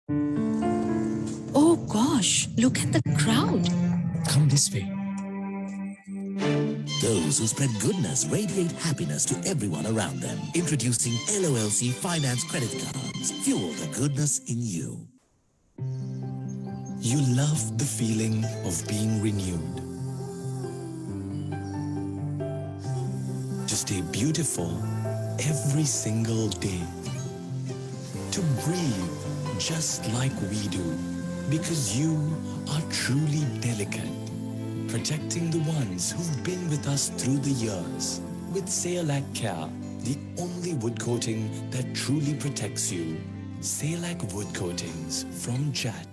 Oh gosh, look at the crowd. Come this way. Those who spread goodness radiate happiness to everyone around them. Introducing LOLC Finance Credit Cards. Fuel the goodness in you. You love the feeling of being renewed. To stay beautiful every single day. To breathe just like we do. Because you are truly delicate. Protecting the ones who've been with us through the years. With Sayalac Care, the only wood coating that truly protects you. Sayalac Wood Coatings from JAT.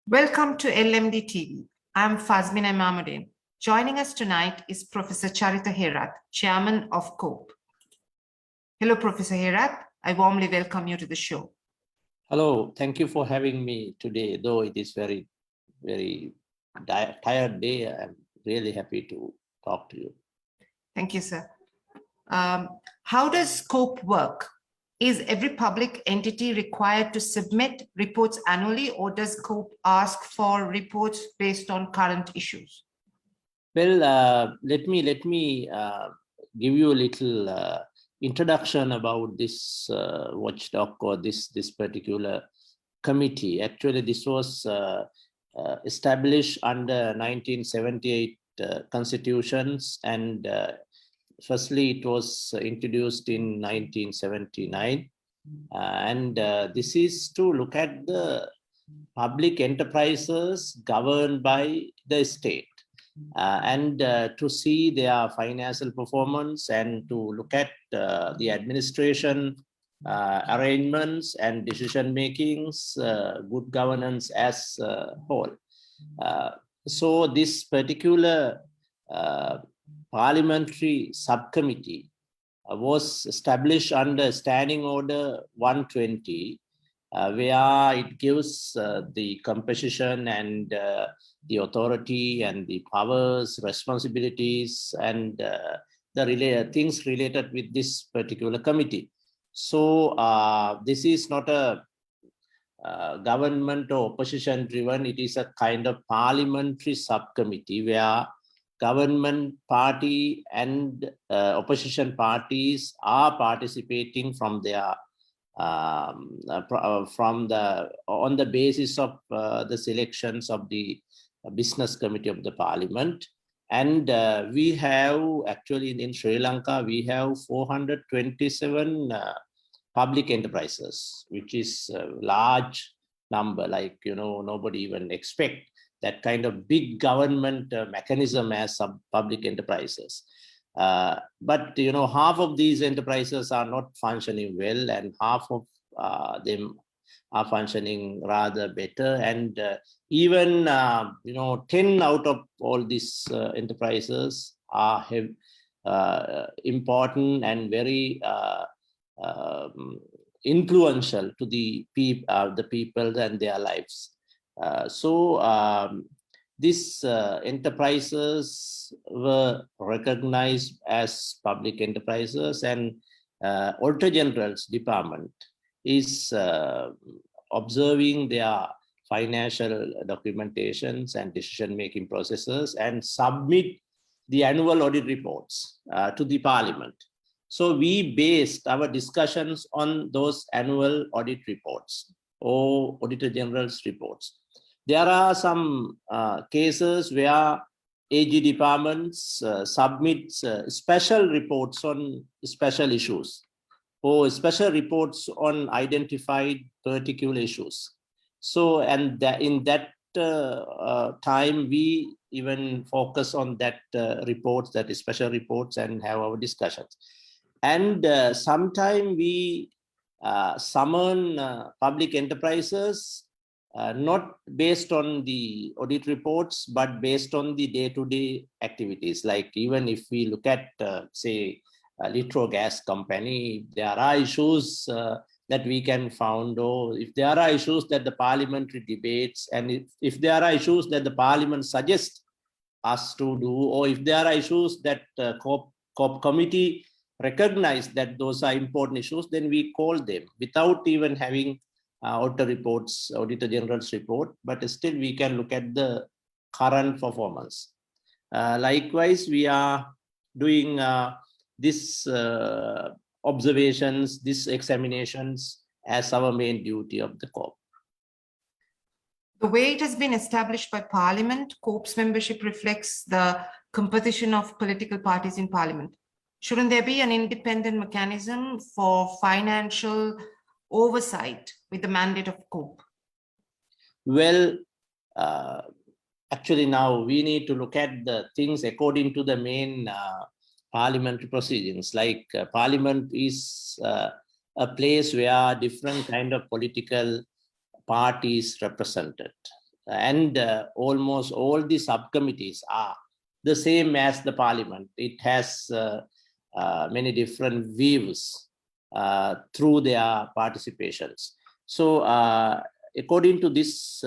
Welcome to LMDtv. I'm Fazmina Imamudeen. Joining us tonight is Professor Charitha Herath, Chairman of COPE. Hello, Professor Herath. I warmly welcome you to the show. Hello, thank you for having me today. Though it is very tired day, I'm really happy to talk to you. Thank you, sir. How does COPE work? Is every public entity required to submit reports annually, or does COPE ask for reports based on current issues? Well, let me give you a little introduction about this watchdog or this particular committee. Actually, this was established under 1978 constitutions, and firstly, it was introduced in 1979, and this is to look at the public enterprises governed by the state and to see their financial performance and to look at the administration arrangements and decision makings, good governance as a whole. So this particular parliamentary subcommittee was established under Standing Order 120, where it gives the composition and the authority and the powers, responsibilities, and the things related with this particular committee. So this is not a government or opposition driven, it is a kind of parliamentary subcommittee where government party and opposition parties are participating from their on the basis of the selections of the business committee of the parliament. And we have actually in Sri Lanka, we have 427 public enterprises, which is a large number, like, you know, nobody even expect that kind of big government mechanism as some public enterprises. But, you know, half of these enterprises are not functioning well, and half of them are functioning rather better. And even, you know, 10 out of all these enterprises are important and very influential to the people and their lives. These enterprises were recognized as public enterprises, and Auditor General's Department is observing their financial documentations and decision-making processes and submit the annual audit reports to the Parliament. So we based our discussions on those annual audit reports or Auditor General's reports. There are some cases where AG departments submit special reports on special issues or special reports on identified particular issues. So, and in that time, we even focus on that reports, that is special reports, and have our discussions. And sometimes we summon public enterprises not based on the audit reports, but based on the day-to-day activities. Like even if we look at, say, a Litro gas company, there are issues that we can found, or if there are issues that the parliamentary debates, and if there are issues that the parliament suggests us to do, or if there are issues that COP committee recognize that those are important issues, then we call them without even having Auditor General's report, but still we can look at the current performance. Likewise, we are doing this observations, these examinations as our main duty of the COP. The way it has been established by Parliament, COP's membership reflects the composition of political parties in Parliament. Shouldn't there be an independent mechanism for financial oversight with the mandate of COP? Well, actually now we need to look at the things according to the main parliamentary proceedings. Like Parliament is a place where different kind of political parties represented, and almost all the subcommittees are the same as the Parliament. It has many different views through their participations. So according to this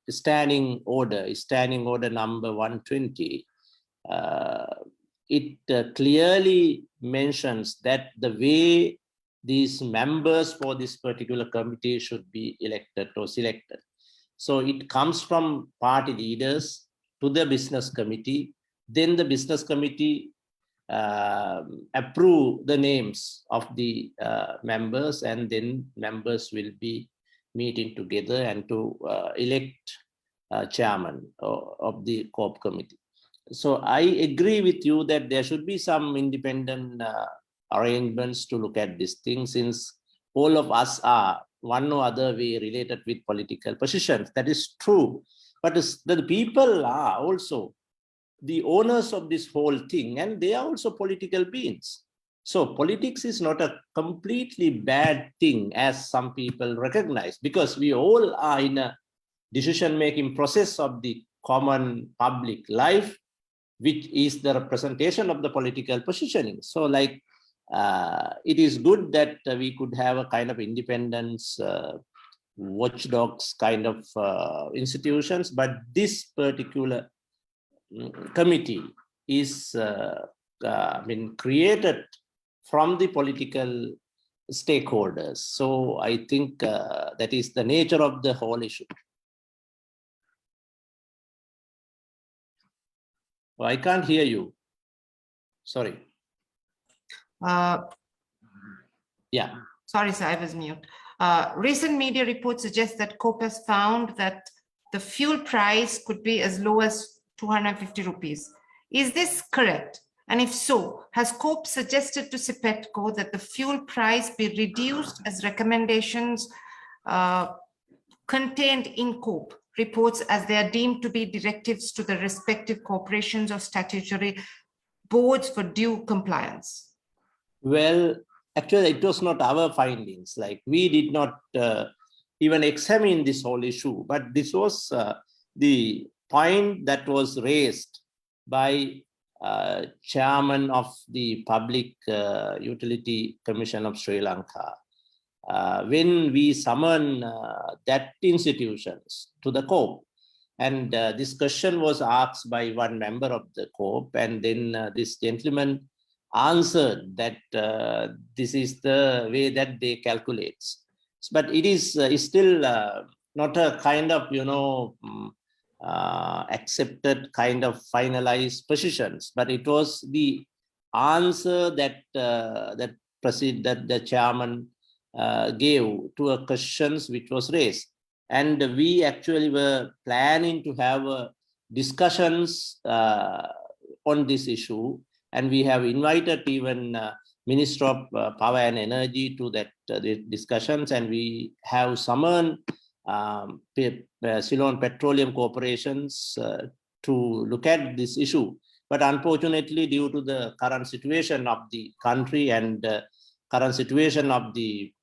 standing order number 120, it clearly mentions that the way these members for this particular committee should be elected or selected. So it comes from party leaders to the business committee. Then the business committee approve the names of the members, and then members will be meeting together and to elect chairman of the COP committee. So I agree with you that there should be some independent arrangements to look at this thing, since all of us are one or other way related with political positions. That is true. But the people are also the owners of this whole thing, and they are also political beings. So politics is not a completely bad thing, as some people recognize, because we all are in a decision-making process of the common public life, which is the representation of the political positioning. So like, it is good that we could have a kind of independence, watchdogs kind of institutions, but this particular committee is been created from the political stakeholders. So I think that is the nature of the whole issue. Oh, I can't hear you. Sorry. Yeah. Sorry, sir, I was mute. Recent media reports suggest that COP has found that the fuel price could be as low as 250 rupees. Is this correct? And if so, has COP suggested to CPETCO that the fuel price be reduced as recommendations contained in COP reports, as they are deemed to be directives to the respective corporations or statutory boards for due compliance? Well, actually, it was not our findings. Like, we did not even examine this whole issue, but this was the point that was raised by chairman of the Public Utility Commission of Sri Lanka when we summon that institutions to the COP. And this question was asked by one member of the COP, and then this gentleman answered that this is the way that they calculate. But it is still not a kind of, accepted kind of finalized positions, but it was the answer that that the chairman gave to a questions which was raised. And we actually were planning to have discussions on this issue, and we have invited even Minister of Power and Energy to that discussions, and we have summoned Ceylon Petroleum Corporations to look at this issue. But unfortunately, due to the current situation of the country and current situation of the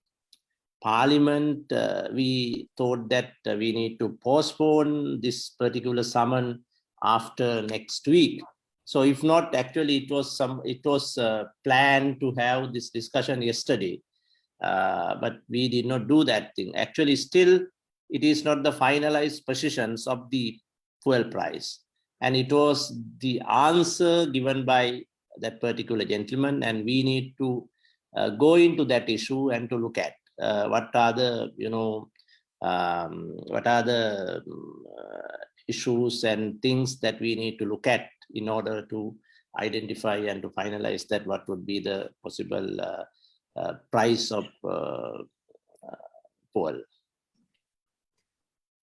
Parliament, we thought that we need to postpone this particular summon after next week. So if not, actually it was planned to have this discussion yesterday. but we did not do that thing. Actually, still, it is not the finalized positions of the fuel price. And it was the answer given by that particular gentleman, and we need to go into that issue and to look at what are the, issues and things that we need to look at in order to identify and to finalize that what would be the possible price of fuel.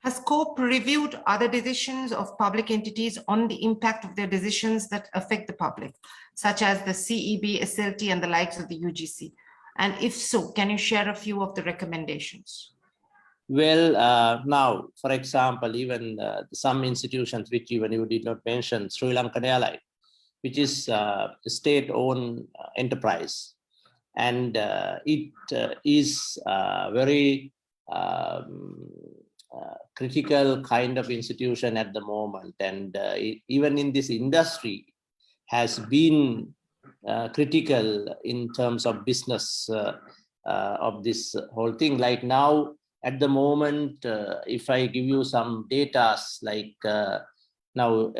Has COPE reviewed other decisions of public entities on the impact of their decisions that affect the public, such as the CEB, SLT, and the likes of the UGC? And if so, can you share a few of the recommendations? Well, now, for example, even some institutions which even you did not mention, Sri Lankan Airline, which is a state-owned enterprise. And it is very critical kind of institution at the moment. And even in this industry has been critical in terms of business of this whole thing. Like now, at the moment, if I give you some data, like now,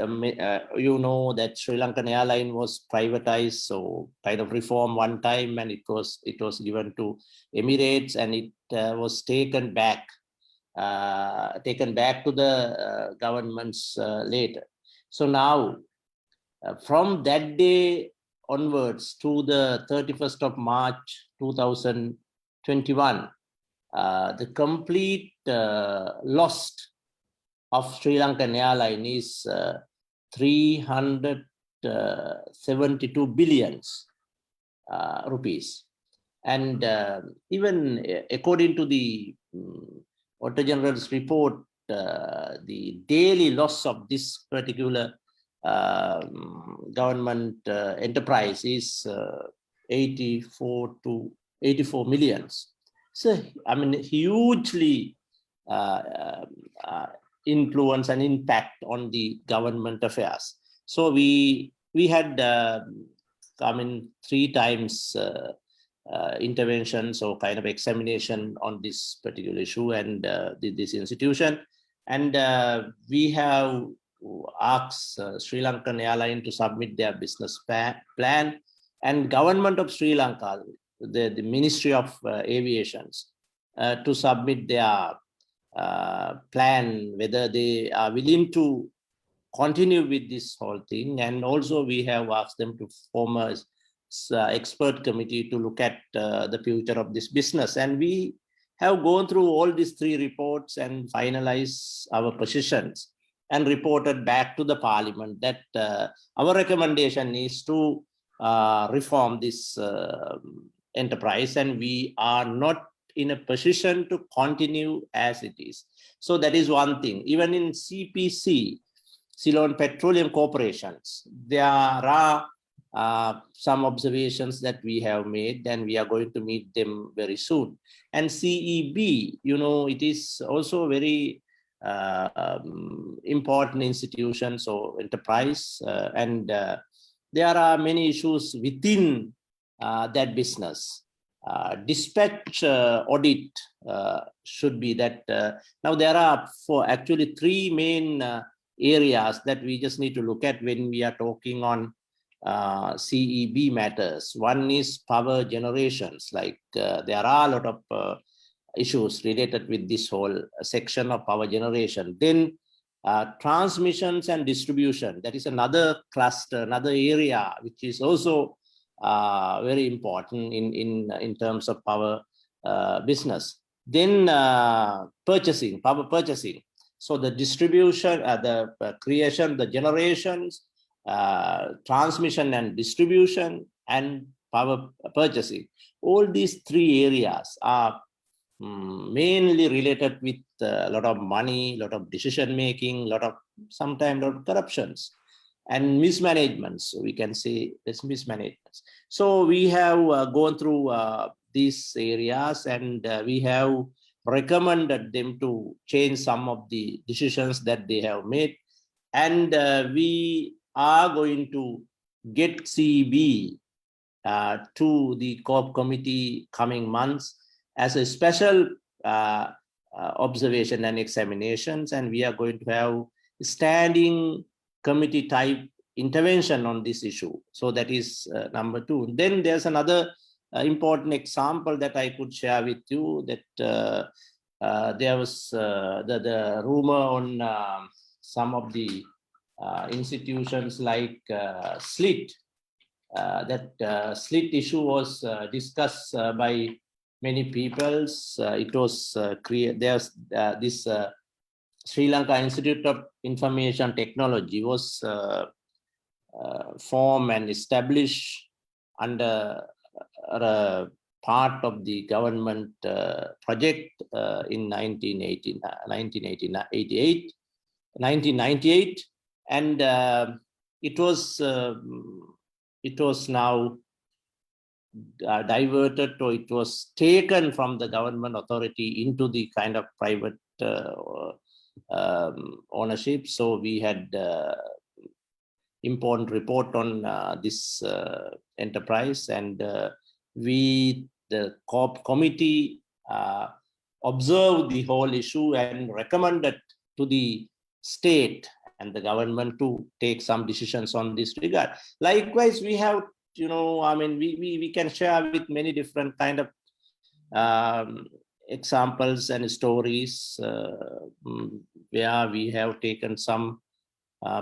you know that Sri Lankan Airline was privatized, so kind of reform one time, and it was given to Emirates, and it was taken back to the governments later. So now, from that day onwards to the 31st of March 2021, the complete loss of Sri Lankan Airline is 372 billions rupees. And even according to the Auditor General's report, the daily loss of this particular government enterprise is 84 millions. So, I mean, hugely influence and impact on the government affairs. So we had, 3 times interventions or kind of examination on this particular issue and this institution. And we have asked Sri Lankan Airline to submit their business plan, and government of Sri Lanka, the Ministry of Aviations, to submit their plan, whether they are willing to continue with this whole thing. And also we have asked them to form a expert committee to look at the future of this business. And we have gone through all these 3 reports and finalized our positions and reported back to the parliament that our recommendation is to reform this enterprise, and we are not in a position to continue as it is. So that is one thing. Even in CPC, Ceylon Petroleum Corporations, there are some observations that we have made, and we are going to meet them very soon. And CEB, it is also very important institutions or enterprise, and there are many issues within that business. Dispatch audit should be that. Now there are actually 3 main areas that we just need to look at when we are talking on CEB matters. One is power generations, like there are a lot of issues related with this whole section of power generation. Then transmissions and distribution, that is another cluster, another area which is also very important in terms of power business. Then purchasing, power purchasing. So the distribution, the creation, the generations, transmission and distribution, and power purchasing. All these 3 areas are mainly related with a lot of money, a lot of decision making, sometimes a lot of corruptions and mismanagements. So we can say it's mismanagements. So we have gone through these areas, and we have recommended them to change some of the decisions that they have made. And we are going to get CEB to the COP committee coming months, as a special observation and examinations, and we are going to have standing committee type intervention on this issue. So that is number 2. Then there's another important example that I could share with you, that there was the rumor on some of the institutions like SLIT. That SLIT issue was discussed by many peoples. It was there's this Sri Lanka Institute of Information Technology was formed and established under a part of the government project in 1998, and it was now diverted, or it was taken from the government authority into the kind of private ownership. So we had important report on this enterprise, and the committee observed the whole issue and recommended to the state and the government to take some decisions on this regard. Likewise, we have, I mean, we can share with many different kind of examples and stories where we have taken some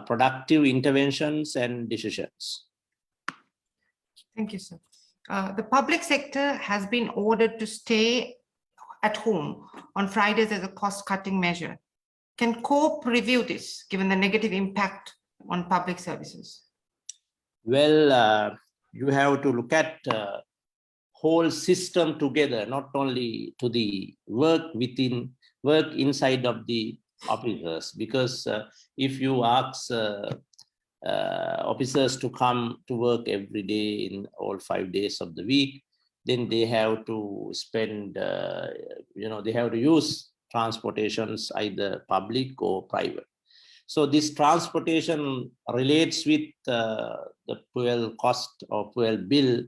productive interventions and decisions. Thank you, sir. The public sector has been ordered to stay at home on Fridays as a cost-cutting measure. Can COPE review this, given the negative impact on public services? Well, you have to look at whole system together, not only to the work inside of the officers, because if you ask officers to come to work every day in all 5 days of the week, then they have to spend, they have to use transportations, either public or private. So this transportation relates with the fuel cost or fuel bill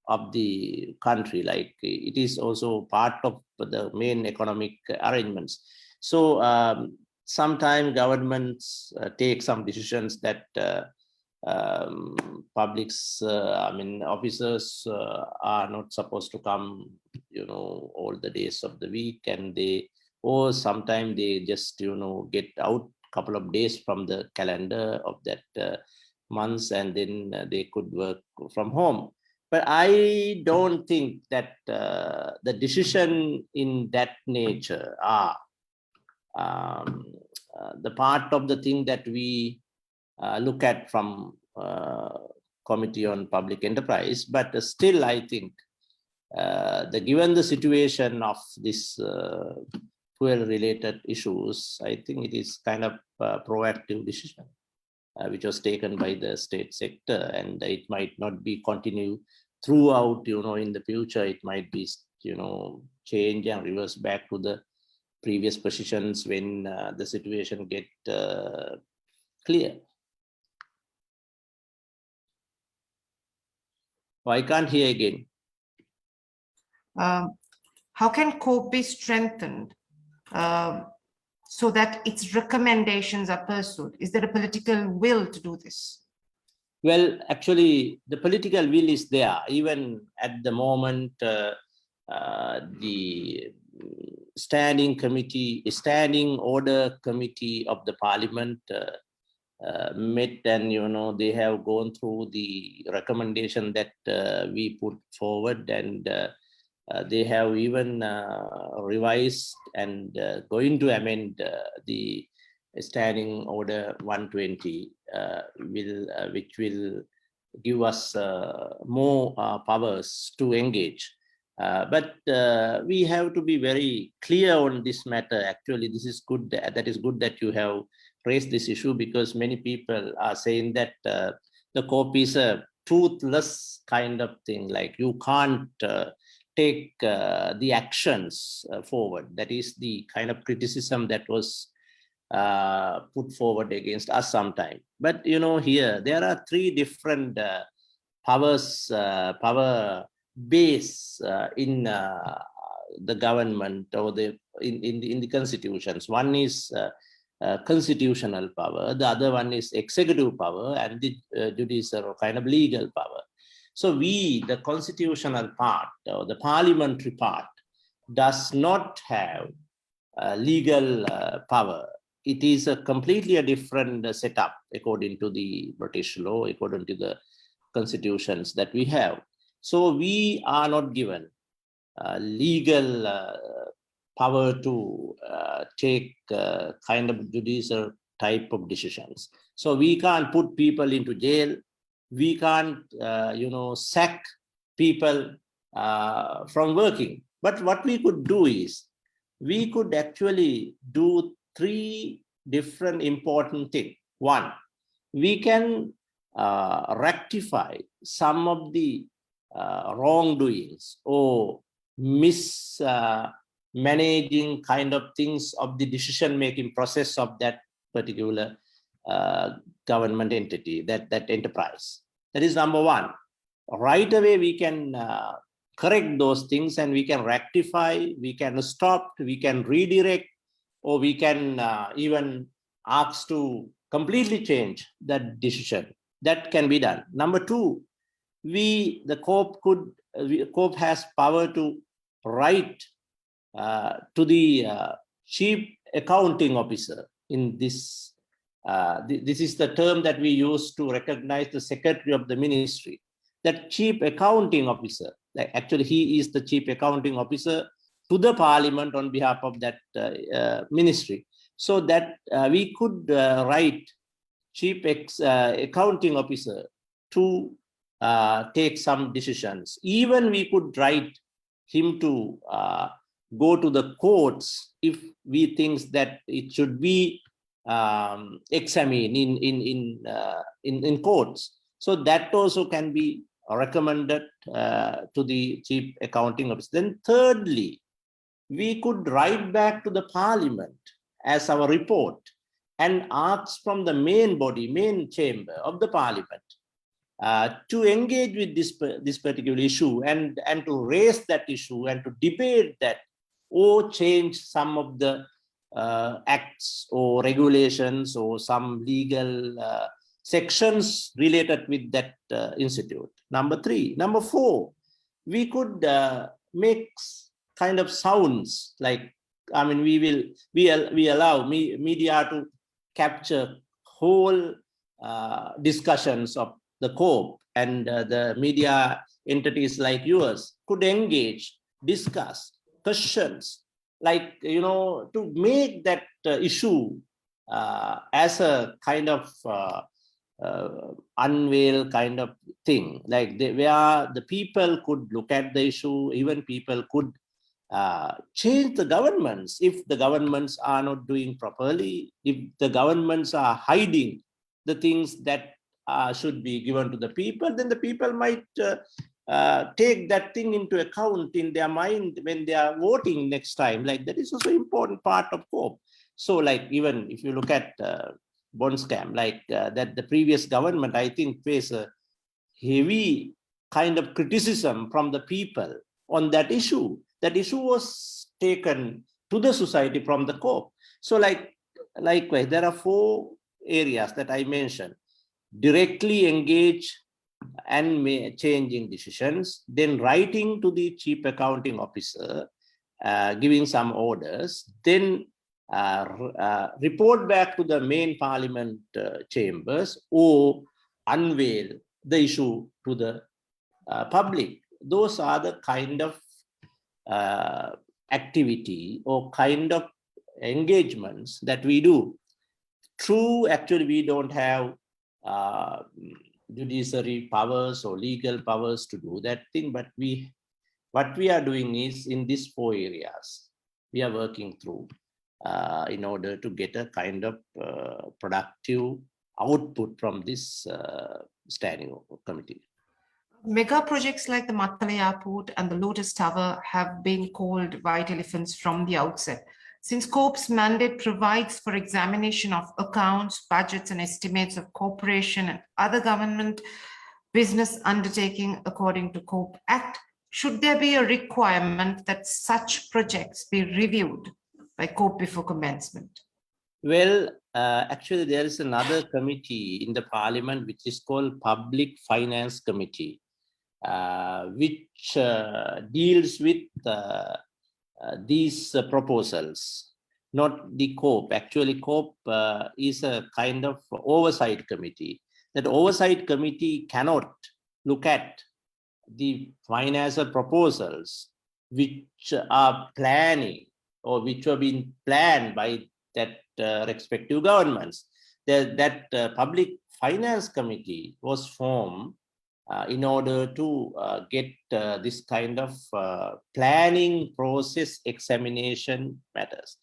of the country. Like, it is also part of the main economic arrangements. So sometimes governments take some decisions that officers are not supposed to come, all the days of the week, and or sometimes they just, get out a couple of days from the calendar of that months, and then they could work from home. But I don't think that the decision in that nature are the part of the thing that we look at from Committee on Public Enterprise. But still, I think given the situation of this fuel-related issues, I think it is kind of a proactive decision which was taken by the state sector, and it might not be continued throughout, in the future. It might be, change and reverse back to the previous positions when the situation get clear. Oh, I can't hear again. How can COPE be strengthened so that its recommendations are pursued? Is there a political will to do this? Well, actually, the political will is there. Even at the moment, the standing order committee of the parliament met, and they have gone through the recommendation that we put forward, and they have even revised and going to amend the standing order 120, which will give us more powers to engage. But we have to be very clear on this matter. Actually, this is good. That is good that you have raised this issue, because many people are saying that the COPE is a toothless kind of thing. Like, you can't take the actions forward. That is the kind of criticism that was put forward against us sometime. But here there are 3 different power base in the government or in the constitutions. One is constitutional power, the other one is executive power, and the judicial kind of legal power. So the constitutional part or the parliamentary part does not have legal power. It is a completely different setup according to the British law, according to the constitutions that we have. So we are not given legal power to take kind of judicial type of decisions. So we can't put people into jail. We can't, sack people from working. But what we could do is, we could actually do 3 different important things. One, we can rectify some of the wrongdoings or mismanaging kind of things of the decision-making process of that particular government entity, that enterprise. That is number one. Right away, we can correct those things and we can rectify, we can stop, we can redirect, or we can even ask to completely change that decision. That can be done. Number two, the COP has power to write to the chief accounting officer in this. This is the term that we use to recognize the secretary of the ministry. That chief accounting officer, like actually he is the chief accounting officer to the parliament on behalf of that ministry. So that we could write chief accounting officer to take some decisions. Even we could write him to go to the courts if we think that it should be examined in courts. So that also can be recommended to the chief accounting officer. Then thirdly, we could write back to the parliament as our report and ask from the main body, main chamber of the parliament to engage with this particular issue and to raise that issue and to debate that or change some of the acts or regulations or some legal sections related with that institute. Number three. Number four, we could make kind of sounds like, I mean, we allow media to capture whole discussions of the COP, and the media entities like yours could engage, discuss, questions, like, to make that issue as a kind of unveil kind of thing, like where the people could look at the issue, even people could change the governments if the governments are not doing properly, if the governments are hiding the things that should be given to the people, then the people might take that thing into account in their mind when they are voting next time. Like, that is also important part of COP. So like, even if you look at bond scam, like that the previous government, I think, faced a heavy kind of criticism from the people on that issue. That issue was taken to the society from the COP. So likewise, there are 4 areas that I mentioned: directly engage and changing decisions, then writing to the chief accounting officer, giving some orders, then report back to the main parliament chambers, or unveil the issue to the public. Those are the kind of activity or kind of engagements that we do. True, actually, we don't have judiciary powers or legal powers to do that thing, but what we are doing is, in these 4 areas, we are working through in order to get a kind of productive output from this standing committee. Mega projects like the Mattala Airport and the Lotus Tower have been called white elephants from the outset. Since COP's mandate provides for examination of accounts, budgets, and estimates of corporation and other government business undertaking according to COP Act, should there be a requirement that such projects be reviewed by COPE before commencement? Well, actually, there is another committee in the parliament which is called Public Finance Committee, which deals with these proposals, not the COPE. Actually, COPE is a kind of oversight committee. That oversight committee cannot look at the financial proposals which are planning or which have been planned by that respective governments. That Public Finance Committee was formed in order to get this kind of planning process examination matters.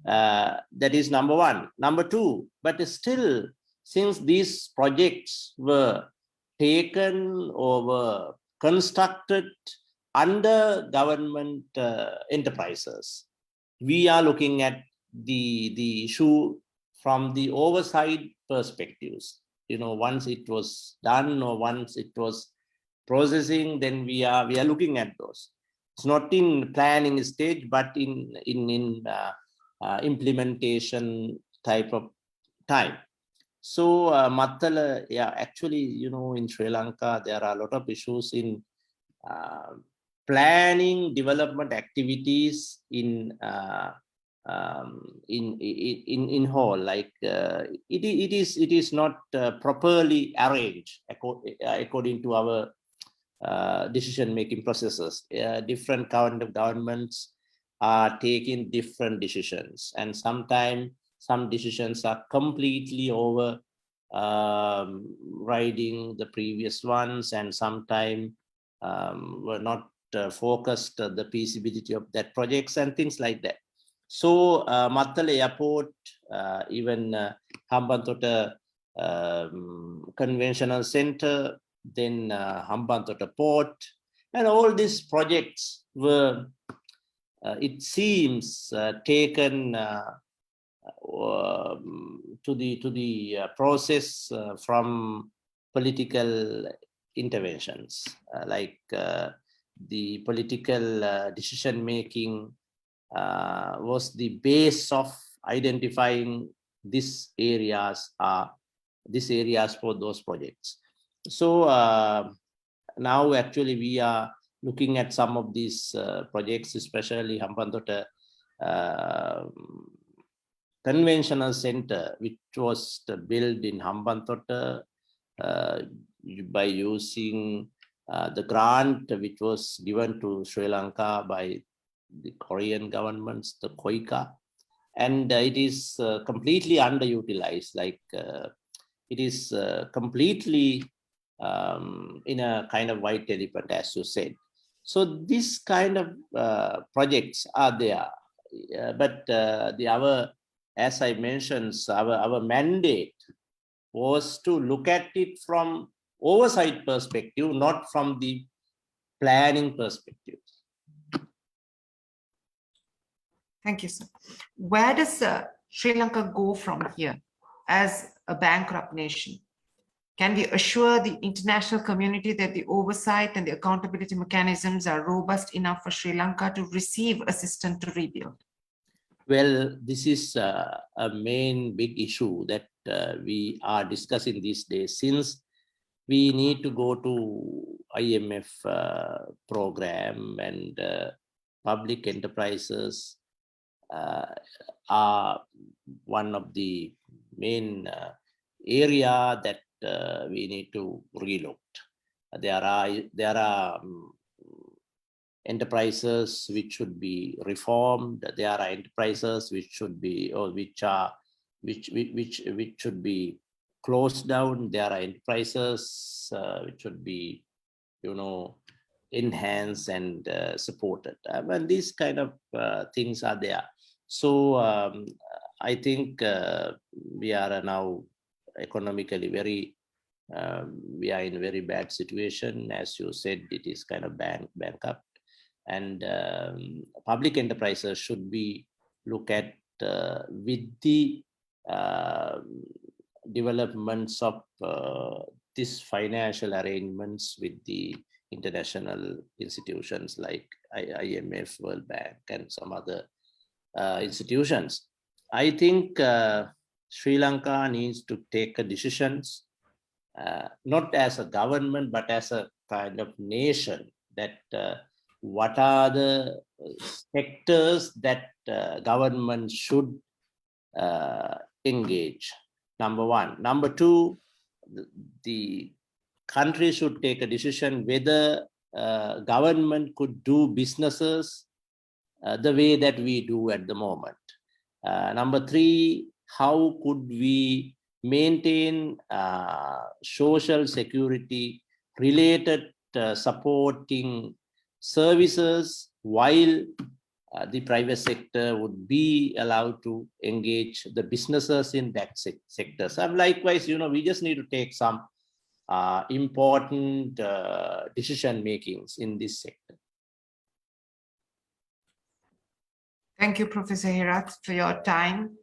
That is number one. Number two, but still, since these projects were taken or were constructed under government enterprises, we are looking at the issue from the oversight perspectives. Once it was done or once it was processing, then we are looking at those. It's not in planning stage, but in implementation type of time. So Mattala, yeah, actually, in Sri Lanka, there are a lot of issues in planning development activities in whole, like it is not properly arranged according to our decision-making processes. Different kind of governments are taking different decisions, and sometimes some decisions are completely over riding the previous ones, and sometimes were not focused the feasibility of that projects and things like that. So Mattala Airport, even Hambantota Conventional Center, then Hambantota Port, and all these projects were, it seems, taken to the process from political interventions, like the political decision making was the base of identifying these areas for those projects. So now actually we are looking at some of these projects, especially Hambantota Conventional Center, which was built in Hambantota by using the grant which was given to Sri Lanka by the Korean governments, the KOICA, and it is completely underutilized. Like it is completely in a kind of white elephant, as you said. So this kind of projects are there, but as I mentioned, our mandate was to look at it from oversight perspective, not from the planning perspective. Thank you, sir. Where does Sri Lanka go from here as a bankrupt nation? Can we assure the international community that the oversight and the accountability mechanisms are robust enough for Sri Lanka to receive assistance to rebuild? Well, this is a main big issue that we are discussing these days, since we need to go to IMF program, and public enterprises are one of the main area that we need to relook. There are enterprises which should be reformed. There are enterprises which should be, or which should be closed down. There are enterprises which should be, enhanced and supported. And these kind of things are there. So I think we are now economically we are in a very bad situation. As you said, it is kind of bankrupt, and public enterprises should be looked at with the developments of these financial arrangements with the international institutions like IMF, World Bank, and some other institutions. I think Sri Lanka needs to take decisions, not as a government, but as a kind of nation, that what are the sectors that government should engage, number one. Number two, the country should take a decision whether government could do businesses the way that we do at the moment. Number three, how could we maintain social security related supporting services while the private sector would be allowed to engage the businesses in that sector. So likewise, we just need to take some important decision makings in this sector. Thank you, Professor Herath, for your time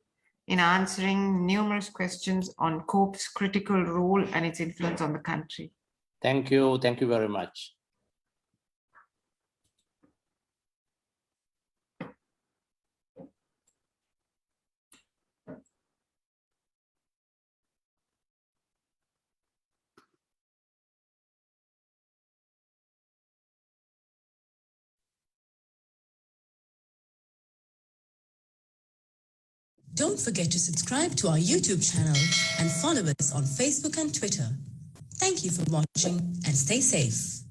in answering numerous questions on COPE's critical role and its influence on the country. Thank you. Thank you very much. Don't forget to subscribe to our YouTube channel and follow us on Facebook and Twitter. Thank you for watching and stay safe.